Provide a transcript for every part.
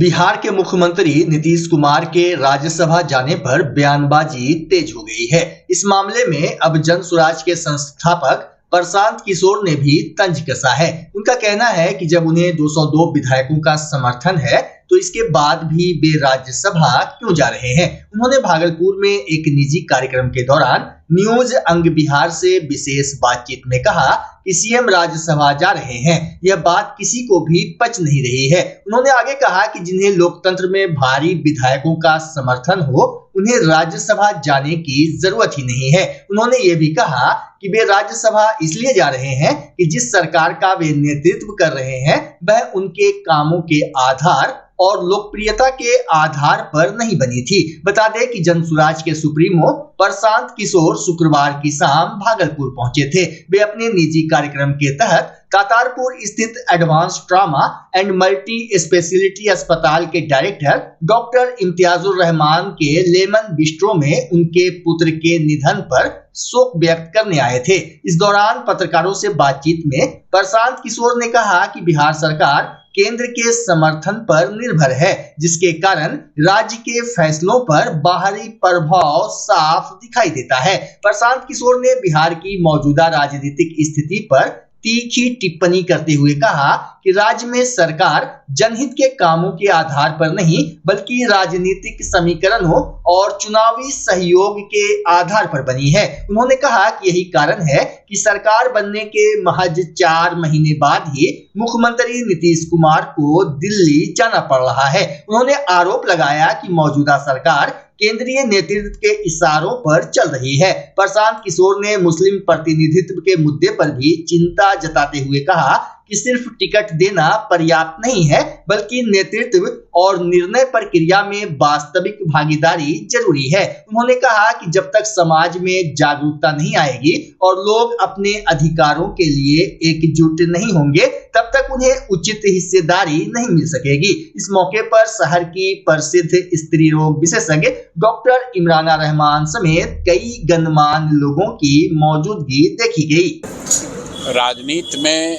बिहार के मुख्यमंत्री नीतीश कुमार के राज्यसभा जाने पर बयानबाजी तेज हो गई है। इस मामले में अब जन स्वराज के संस्थापक प्रशांत किशोर ने भी तंज कसा है। उनका कहना है कि जब उन्हें 202 विधायकों का समर्थन है तो इसके बाद भी वे राज्यसभा क्यों जा रहे हैं। उन्होंने भागलपुर में एक निजी कार्यक्रम के दौरान न्यूज अंग बिहार से विशेष बातचीत में कहा कि सीएम राज्यसभा जा रहे हैं। यह बात किसी को भी पच नहीं रही है। उन्होंने आगे कहा कि जिन्हें लोकतंत्र में भारी विधायकों का समर्थन हो उन्हें राज्यसभा जाने की जरूरत ही नहीं है। उन्होंने ये भी कहा कि वे राज्यसभा इसलिए जा रहे हैं कि जिस सरकार का वे नेतृत्व कर रहे हैं वह उनके कामों के आधार और लोकप्रियता के आधार पर नहीं बनी थी। बता दें कि जन स्वराज के सुप्रीमो प्रशांत किशोर शुक्रवार की शाम भागलपुर पहुंचे थे। वे अपने निजी कार्यक्रम के तहत तातारपुर स्थित advance trauma and multi speciality अस्पताल के डायरेक्टर डॉक्टर इम्तियाजुर रहमान के लेमन बिस्ट्रो में उनके पुत्र के निधन पर शोक व्यक्त करने आए थे। इस दौरान पत्रकारों से बातचीत में प्रशांत किशोर ने कहा कि बिहार सरकार केंद्र के समर्थन पर निर्भर है, जिसके कारण राज्य के फैसलों पर बाहरी प्रभाव साफ दिखाई देता है। प्रशांत किशोर ने बिहार की मौजूदा राजनीतिक स्थिति पर तीखी टिप्पणी करते हुए कहा कि राज्य में सरकार जनहित के कामों के आधार पर नहीं बल्कि राजनीतिक समीकरणों और चुनावी सहयोग के आधार पर बनी है। उन्होंने कहा कि यही कारण है कि सरकार बनने के महज 4 महीने बाद ही मुख्यमंत्री नीतीश कुमार को दिल्ली जाना पड़ रहा है। उन्होंने आरोप लगाया कि मौजूदा सरकार केंद्रीय नेतृत्व के इशारों पर चल रही है। प्रशांत किशोर ने मुस्लिम प्रतिनिधित्व के मुद्दे पर भी चिंता जताते हुए कहा कि सिर्फ टिकट देना पर्याप्त नहीं है बल्कि नेतृत्व और निर्णय प्रक्रिया में वास्तविक भागीदारी जरूरी है। उन्होंने कहा कि जब तक समाज में जागरूकता नहीं आएगी और लोग अपने अधिकारों के लिए एकजुट नहीं होंगे तब तक उन्हें उचित हिस्सेदारी नहीं मिल सकेगी। इस मौके पर शहर की प्रसिद्ध स्त्री रोग विशेषज्ञ डॉक्टर इमराना रहमान समेत कई गणमान्य लोगों की मौजूदगी देखी गई। राजनीति में,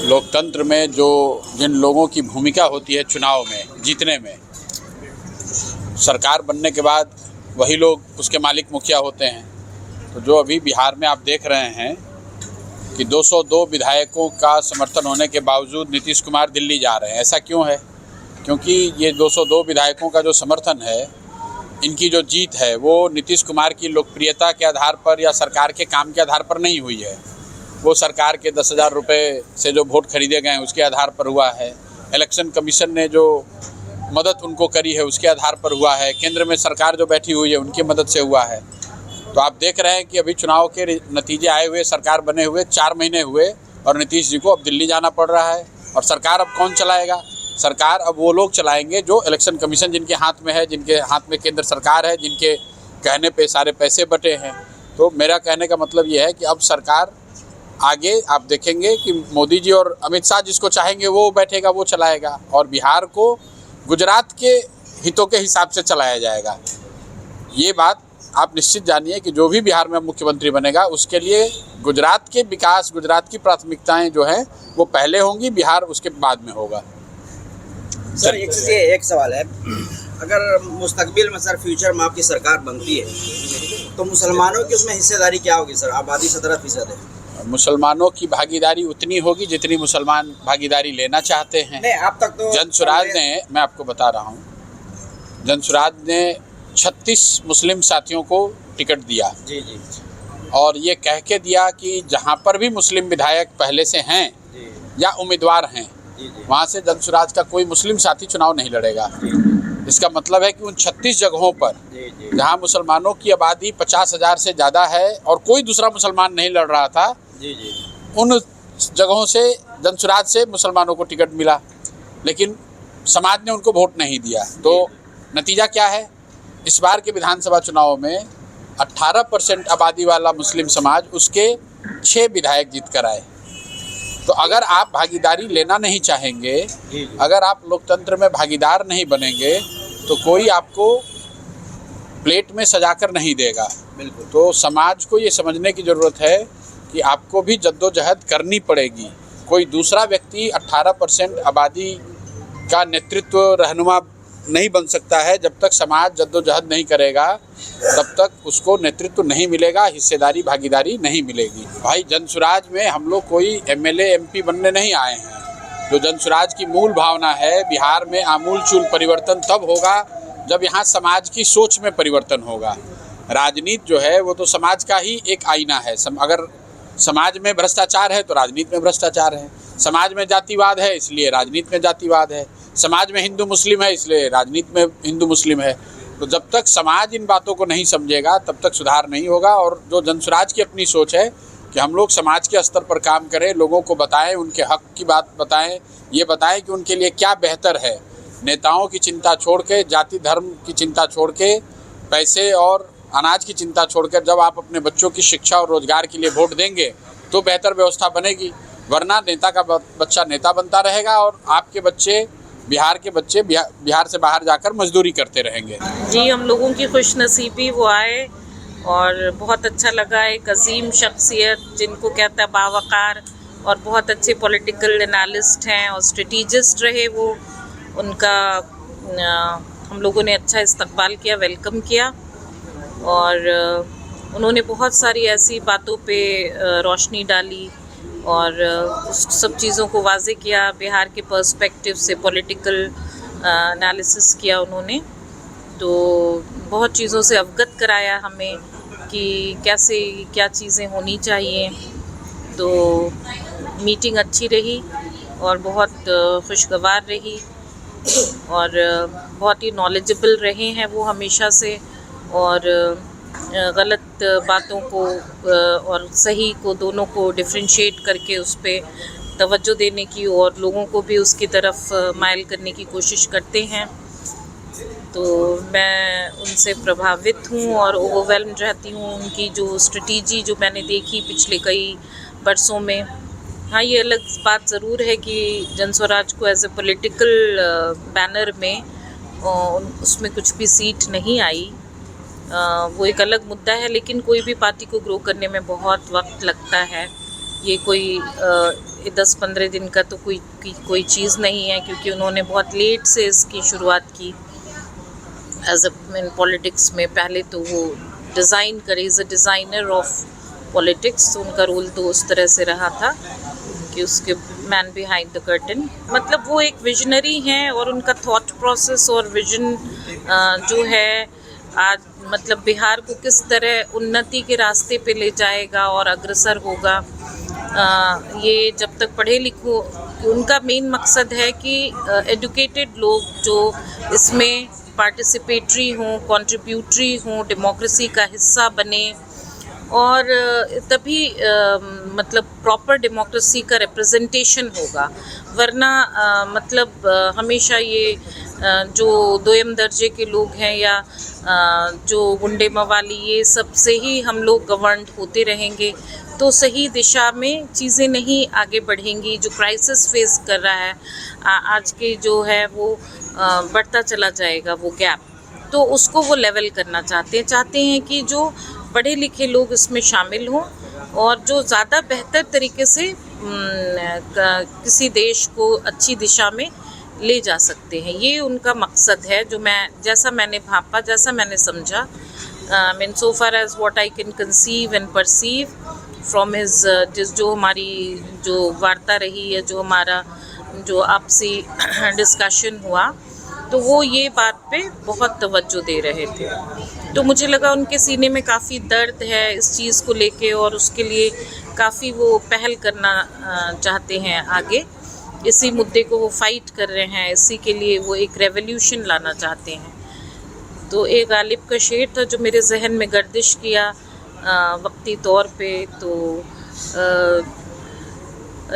लोकतंत्र में जिन लोगों की भूमिका होती है चुनाव में जीतने में, सरकार बनने के बाद वही लोग उसके मालिक मुखिया होते हैं। तो जो अभी बिहार में आप देख रहे हैं कि 202 विधायकों का समर्थन होने के बावजूद नीतीश कुमार दिल्ली जा रहे हैं, ऐसा क्यों है? क्योंकि ये 202 विधायकों का जो समर्थन है, इनकी जो जीत है वो नीतीश कुमार की लोकप्रियता के आधार पर या सरकार के काम के आधार पर नहीं हुई है। वो सरकार के 10,000 रुपये से जो वोट खरीदे गए हैं उसके आधार पर हुआ है। इलेक्शन कमीशन ने जो मदद उनको करी है उसके आधार पर हुआ है। केंद्र में सरकार जो बैठी हुई है उनकी मदद से हुआ है। तो आप देख रहे हैं कि अभी चुनाव के नतीजे आए हुए, सरकार बने हुए 4 महीने हुए और नीतीश जी को अब दिल्ली जाना पड़ रहा है। और सरकार अब कौन चलाएगा? सरकार अब वो लोग चलाएंगे जो इलेक्शन कमीशन जिनके हाथ में है, जिनके हाथ में केंद्र सरकार है, जिनके कहने पे सारे पैसे बटे हैं। तो मेरा कहने का मतलब ये है कि अब सरकार आगे आप देखेंगे कि मोदी जी और अमित शाह जिसको चाहेंगे वो बैठेगा, वो चलाएगा और बिहार को गुजरात के हितों के हिसाब से चलाया जाएगा। ये बात आप निश्चित जानिए कि जो भी बिहार में मुख्यमंत्री बनेगा उसके लिए गुजरात के विकास, गुजरात की प्राथमिकताएं जो हैं वो पहले होंगी, बिहार उसके बाद में होगा। सर एक सवाल है, अगर मुस्तकबिल में सर फ्यूचर में आपकी सरकार बनती है तो मुसलमानों की उसमें हिस्सेदारी क्या होगी सर? आबादी 17% है। मुसलमानों की भागीदारी उतनी होगी जितनी मुसलमान भागीदारी लेना चाहते हैं। नहीं, अब तक तो जन स्वराज ने, मैं आपको बता रहा हूँ, जन स्वराज ने 36 मुस्लिम साथियों को टिकट दिया। जी। और ये कह के दिया कि जहाँ पर भी मुस्लिम विधायक पहले से हैं या उम्मीदवार हैं वहाँ से जन स्वराज का कोई मुस्लिम साथी चुनाव नहीं लड़ेगा। इसका मतलब है कि उन 36 जगहों पर जहाँ मुसलमानों की आबादी 50,000 से ज़्यादा है और कोई दूसरा मुसलमान नहीं लड़ रहा था, उन जगहों से जन स्वराज से मुसलमानों को टिकट मिला, लेकिन समाज ने उनको वोट नहीं दिया। तो नतीजा क्या है? इस बार के विधानसभा चुनाव में 18% आबादी वाला मुस्लिम समाज, उसके 6 विधायक जीत कर आए। तो अगर आप भागीदारी लेना नहीं चाहेंगे, अगर आप लोकतंत्र में भागीदार नहीं बनेंगे तो कोई आपको प्लेट में सजाकर नहीं देगा। बिल्कुल। तो समाज को ये समझने की ज़रूरत है कि आपको भी जद्दोजहद करनी पड़ेगी। कोई दूसरा व्यक्ति 18% आबादी का नेतृत्व रहनुमा नहीं बन सकता है। जब तक समाज जद्दोजहद नहीं करेगा तब तक उसको नेतृत्व नहीं मिलेगा, हिस्सेदारी भागीदारी नहीं मिलेगी। भाई जनसुराज में हम लोग कोई एमएलए एमपी बनने नहीं आए हैं। जो जनसुराज की मूल भावना है, बिहार में आमूलचूल परिवर्तन तब होगा जब यहाँ समाज की सोच में परिवर्तन होगा। राजनीति जो है वो तो समाज का ही एक आईना है। अगर समाज में भ्रष्टाचार है तो राजनीति में भ्रष्टाचार है, समाज में जातिवाद है इसलिए राजनीति में जातिवाद है, समाज में हिंदू मुस्लिम है इसलिए राजनीति में हिंदू मुस्लिम है। तो जब तक समाज इन बातों को नहीं समझेगा तब तक सुधार नहीं होगा। और जो जनसुराज की अपनी सोच है कि हम लोग समाज के स्तर पर काम करें, लोगों को बताएं, उनके हक की बात बताएं, ये बताएं कि उनके लिए क्या बेहतर है। नेताओं की चिंता छोड़ के, जाति धर्म की चिंता छोड़ के, पैसे और अनाज की चिंता छोड़कर जब आप अपने बच्चों की शिक्षा और रोजगार के लिए वोट देंगे तो बेहतर व्यवस्था बनेगी। वरना नेता का बच्चा नेता बनता रहेगा और आपके बच्चे, बिहार के बच्चे बिहार से बाहर जाकर मजदूरी करते रहेंगे। जी, हम लोगों की खुशनसीबी वो आए और बहुत अच्छा लगा। एक अजीम शख्सियत जिनको कहता है बावकार, और बहुत अच्छे पॉलिटिकल एनालिस्ट हैं और स्ट्रेटिजिस्ट रहे वो। उनका हम लोगों ने अच्छा इस्तकबाल किया, वेलकम किया, और उन्होंने बहुत सारी ऐसी बातों पे रोशनी डाली और उस सब चीज़ों को वाज़े किया। बिहार के पर्सपेक्टिव से पॉलिटिकल एनालिसिस किया उन्होंने, तो बहुत चीज़ों से अवगत कराया हमें कि कैसे क्या चीज़ें होनी चाहिए। तो मीटिंग अच्छी रही और बहुत खुशगवार रही और बहुत ही नॉलेजेबल रहे हैं वो हमेशा से, और गलत बातों को और सही को दोनों को डिफरेंशिएट करके उस पर तवज्जो देने की और लोगों को भी उसकी तरफ माइल करने की कोशिश करते हैं। तो मैं उनसे प्रभावित हूँ और ओवरवेल्म्ड रहती हूँ। उनकी जो स्ट्रेटजी जो मैंने देखी पिछले कई बरसों में, हाँ ये अलग बात ज़रूर है कि जनस्वराज को एज ए पॉलिटिकल बैनर में उसमें कुछ भी सीट नहीं आई, वो एक अलग मुद्दा है। लेकिन कोई भी पार्टी को ग्रो करने में बहुत वक्त लगता है। ये कोई 10-15 दिन का तो कोई चीज़ नहीं है, क्योंकि उन्होंने बहुत लेट से इसकी शुरुआत की एज इन पॉलिटिक्स में। पहले तो वो डिज़ाइन करे, is a designer of politics, तो उनका रोल तो उस तरह से रहा था कि उसके मैन बिहाइंड द कर्टन। मतलब वो एक विजनरी हैं और उनका थॉट प्रोसेस और विजन जो है आज मतलब बिहार को किस तरह उन्नति के रास्ते पे ले जाएगा और अग्रसर होगा, ये जब तक पढ़े लिखो, उनका मेन मकसद है कि एजुकेटेड लोग जो इसमें पार्टिसिपेटरी हों, कंट्रीब्यूटरी हों, डेमोक्रेसी का हिस्सा बने, और तभी मतलब प्रॉपर डेमोक्रेसी का रिप्रेजेंटेशन होगा। वरना मतलब हमेशा ये जो दोयम दर्जे के लोग हैं या जो गुंडे मवाली, ये सब से ही हम लोग गवर्न होते रहेंगे, तो सही दिशा में चीज़ें नहीं आगे बढ़ेंगी। जो क्राइसिस फेस कर रहा है आज के जो है वो बढ़ता चला जाएगा वो गैप, तो उसको वो लेवल करना चाहते हैं कि जो पढ़े लिखे लोग इसमें शामिल हों और जो ज़्यादा बेहतर तरीके से किसी देश को अच्छी दिशा में ले जा सकते हैं। ये उनका मकसद है, जो जैसा मैंने भापा, जैसा मैंने समझा, mean so far as what I can conceive and perceive from his, जो हमारी जो वार्ता रही है, जो हमारा जो आपसी डिस्कशन हुआ, तो वो ये बात पे बहुत तवज्जो दे रहे थे। तो मुझे लगा उनके सीने में काफ़ी दर्द है इस चीज़ को लेके और उसके लिए काफ़ी वो पहल करना चाहते हैं आगे। इसी मुद्दे को वो फाइट कर रहे हैं, इसी के लिए वो एक रेवोल्यूशन लाना चाहते हैं। तो एक गालिब का शेर था जो मेरे जहन में गर्दिश किया वक्ती तौर पे, तो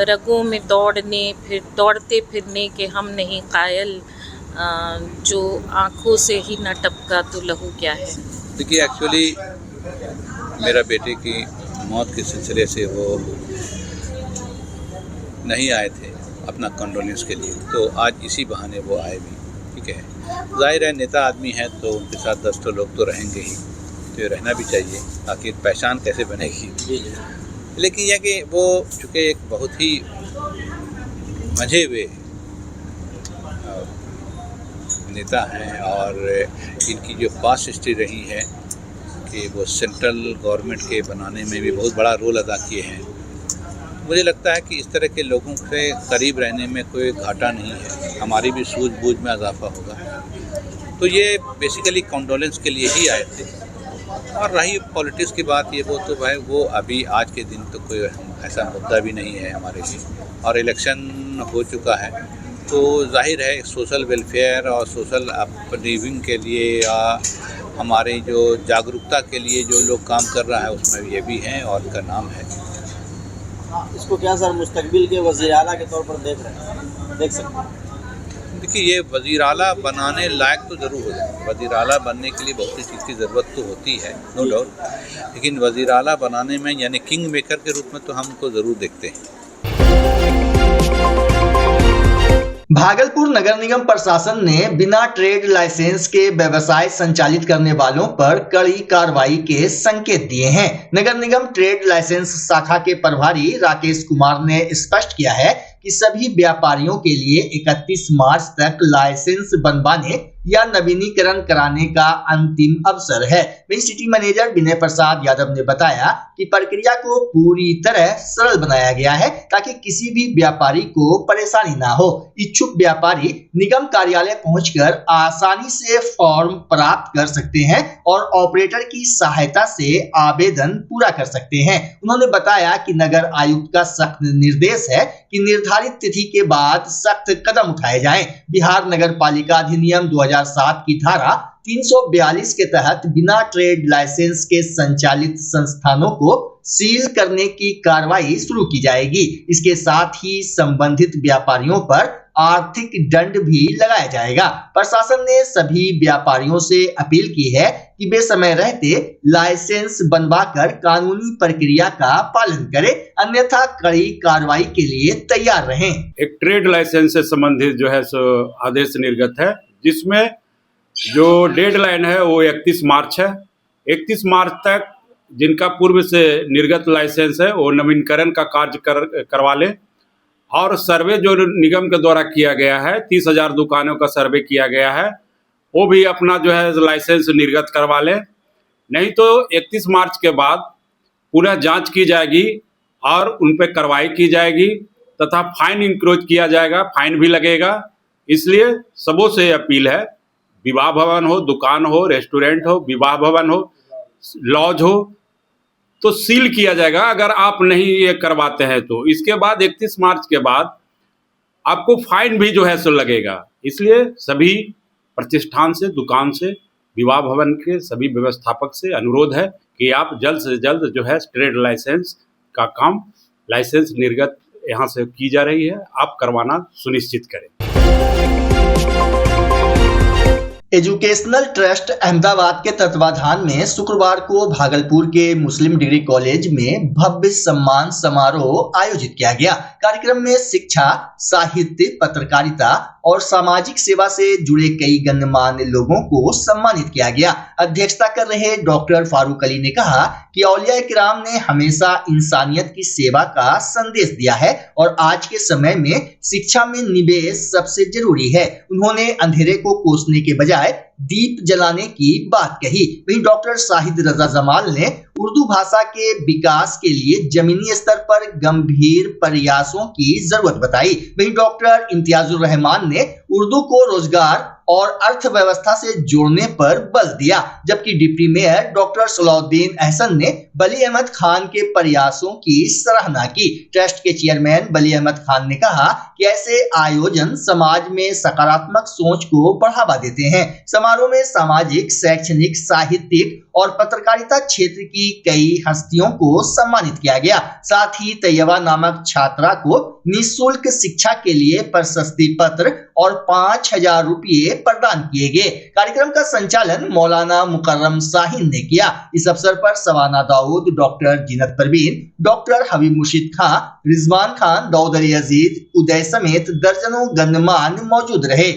रगों में दौड़ते फिरने के हम नहीं कायल, जो आँखों से ही न टपका तो लहू क्या है। देखिए, एक्चुअली मेरा बेटे की मौत के सिलसिले से वो नहीं आए थे अपना कंडोलेंस के लिए, तो आज इसी बहाने वो आए भी। ठीक है, जाहिर है नेता आदमी है तो उनके साथ 10 तो लोग तो रहेंगे ही, तो ये रहना भी चाहिए, आखिर पहचान कैसे बनेगी। लेकिन यह कि वो चूँकि एक बहुत ही मंझे हुए नेता हैं और इनकी जो पास्ट हिस्ट्री रही है कि वो सेंट्रल गवर्नमेंट के बनाने में भी बहुत बड़ा रोल अदा किए हैं। मुझे लगता है कि इस तरह के लोगों से करीब रहने में कोई घाटा नहीं है, हमारी भी सूझबूझ में इजाफा होगा। तो ये बेसिकली कॉन्डोलेंस के लिए ही आए थे। और रही पॉलिटिक्स की बात, ये वो तो भाई वो अभी आज के दिन तो कोई ऐसा मुद्दा भी नहीं है हमारे लिए, और इलेक्शन हो चुका है तो जाहिर है सोशल वेलफेयर और सोशल अपलिविंग के लिए या हमारे जो जागरूकता के लिए जो लोग काम कर रहा है उसमें ये भी हैं और इनका नाम है। इसको क्या सर मुस्तकबिल के वज़ीर आला के तौर पर देख रहे हैं, देख सकते हैं? देखिए, ये वज़ीर आला बनाने लायक तो ज़रूर हो जाए। वज़ीर आला बनने के लिए बहुत सी चीज़ की ज़रूरत तो होती है, नो डाउट, लेकिन वज़ीर आला बनाने में यानी किंग मेकर के रूप में तो हम उनको ज़रूर देखते हैं। भागलपुर नगर निगम प्रशासन ने बिना ट्रेड लाइसेंस के व्यवसाय संचालित करने वालों पर कड़ी कार्रवाई के संकेत दिए हैं। नगर निगम ट्रेड लाइसेंस शाखा के प्रभारी राकेश कुमार ने स्पष्ट किया है कि सभी व्यापारियों के लिए 31 मार्च तक लाइसेंस बनवाने या नवीनीकरण कराने का अंतिम अवसर है। वहीं सिटी मैनेजर विनय प्रसाद यादव ने बताया कि प्रक्रिया को पूरी तरह सरल बनाया गया है ताकि किसी भी व्यापारी को परेशानी ना हो। इच्छुक व्यापारी निगम कार्यालय पहुंचकर आसानी से फॉर्म प्राप्त कर सकते हैं और ऑपरेटर की सहायता से आवेदन पूरा कर सकते हैं। उन्होंने बताया कि नगर आयुक्त का सख्त निर्देश है कि निर्धारित तिथि के बाद सख्त कदम उठाए जाएं। बिहार नगर पालिका अधिनियम 2007 की धारा 342 के तहत बिना ट्रेड लाइसेंस के संचालित संस्थानों को सील करने की कार्रवाई शुरू की जाएगी। इसके साथ ही संबंधित व्यापारियों पर आर्थिक दंड भी लगाया जाएगा। प्रशासन ने सभी व्यापारियों से अपील की है कि वे समय रहते लाइसेंस बनवाकर कानूनी प्रक्रिया का पालन करें, अन्यथा कड़ी कार्रवाई के लिए तैयार रहें। एक ट्रेड लाइसेंस से संबंधित जो है सो आदेश निर्गत है, जिसमें जो डेडलाइन है वो 31 मार्च है। 31 मार्च तक जिनका पूर्व से निर्गत लाइसेंस है वो नवीनीकरण का कार्य करवा लें, और सर्वे जो निगम के द्वारा किया गया है 30,000 दुकानों का सर्वे किया गया है, वो भी अपना जो है लाइसेंस निर्गत करवा लें। नहीं तो 31 मार्च के बाद पुनः जांच की जाएगी और उन पर कार्रवाई की जाएगी तथा फाइन इंक्रोच किया जाएगा, फाइन भी लगेगा। इसलिए सबों से अपील है, विवाह भवन हो, दुकान हो, रेस्टोरेंट हो, विवाह भवन हो, लॉज हो, तो सील किया जाएगा अगर आप नहीं ये करवाते हैं तो। इसके बाद 31 मार्च के बाद आपको फाइन भी जो है सो लगेगा। इसलिए सभी प्रतिष्ठान से, दुकान से, विवाह भवन के सभी व्यवस्थापक से अनुरोध है कि आप जल्द से जल्द जो है ट्रेड लाइसेंस का काम, लाइसेंस निर्गत यहाँ से की जा रही है, आप करवाना सुनिश्चित करें। एजुकेशनल ट्रस्ट अहमदाबाद के तत्वाधान में शुक्रवार को भागलपुर के मुस्लिम डिग्री कॉलेज में भव्य सम्मान समारोह आयोजित किया गया। कार्यक्रम में शिक्षा, साहित्य, पत्रकारिता और सामाजिक सेवा से जुड़े कई गणमान्य लोगों को सम्मानित किया गया। अध्यक्षता कर रहे डॉक्टर फारूक अली ने कहा कि औलिया किराम ने हमेशा इंसानियत की सेवा का संदेश दिया है और आज के समय में शिक्षा में निवेश सबसे जरूरी है। उन्होंने अंधेरे को कोसने के बजाय दीप जलाने की बात कही। वहीं डॉक्टर शाहिद रजा जमाल ने उर्दू भाषा के विकास के लिए जमीनी स्तर पर गंभीर प्रयासों की जरूरत बताई। वहीं डॉक्टर इम्तियाजुर रहमान ने उर्दू को रोजगार और अर्थव्यवस्था से जोड़ने पर बल दिया, जबकि deputy mayor doctor Salahuddin Ahsan ने बली अहमद खान के प्रयासों की सराहना की। ट्रस्ट के चेयरमैन बली अहमद खान ने कहा कि ऐसे आयोजन समाज में सकारात्मक सोच को बढ़ावा देते हैं। समारोह में सामाजिक, शैक्षणिक, साहित्यिक और पत्रकारिता क्षेत्र की कई हस्तियों को सम्मानित किया गया। साथ ही तैयबा नामक छात्रा को निःशुल्क शिक्षा के लिए प्रशस्ति पत्र और 5,000 रुपये प्रदान किए गए। कार्यक्रम का संचालन मौलाना मुकर्रम शाहीन ने किया। इस अवसर पर सवाना दाऊद, डॉक्टर जीनत परवीन, डॉक्टर हबीब मुर्शिद खान, रिजवान खान, दाऊद अली अजीज, उदय समेत दर्जनों गणमान्य मौजूद रहे।